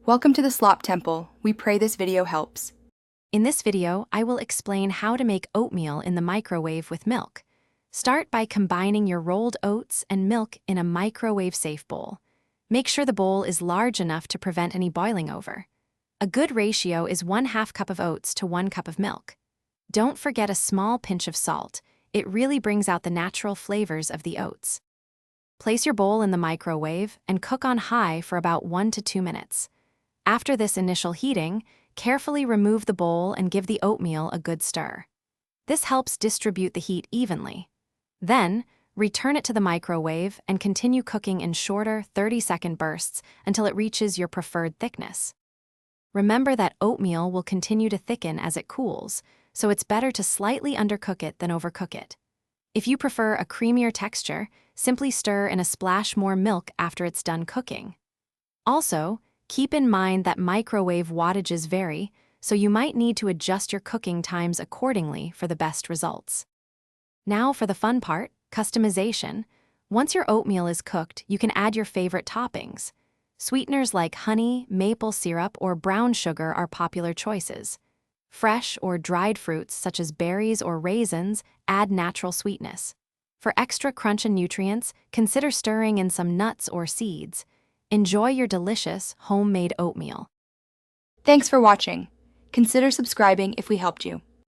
Welcome to the Slop Temple. We pray this video helps. In this video, I will explain how to make oatmeal in the microwave with milk. Start by combining your rolled oats and milk in a microwave-safe bowl. Make sure the bowl is large enough to prevent any boiling over. A good ratio is 1/2 cup of oats to 1 cup of milk. Don't forget a small pinch of salt. It really brings out the natural flavors of the oats. Place your bowl in the microwave and cook on high for about 1 to 2 minutes. After this initial heating, carefully remove the bowl and give the oatmeal a good stir. This helps distribute the heat evenly. Then, return it to the microwave and continue cooking in shorter 30-second bursts until it reaches your preferred thickness. Remember that oatmeal will continue to thicken as it cools, so it's better to slightly undercook it than overcook it. If you prefer a creamier texture, simply stir in a splash more milk after it's done cooking. Also, keep in mind that microwave wattages vary, so you might need to adjust your cooking times accordingly for the best results. Now for the fun part, customization. Once your oatmeal is cooked, you can add your favorite toppings. Sweeteners like honey, maple syrup, or brown sugar are popular choices. Fresh or dried fruits such as berries or raisins add natural sweetness. For extra crunch and nutrients, consider stirring in some nuts or seeds. Enjoy your delicious, homemade oatmeal. Thanks for watching. Consider subscribing if we helped you.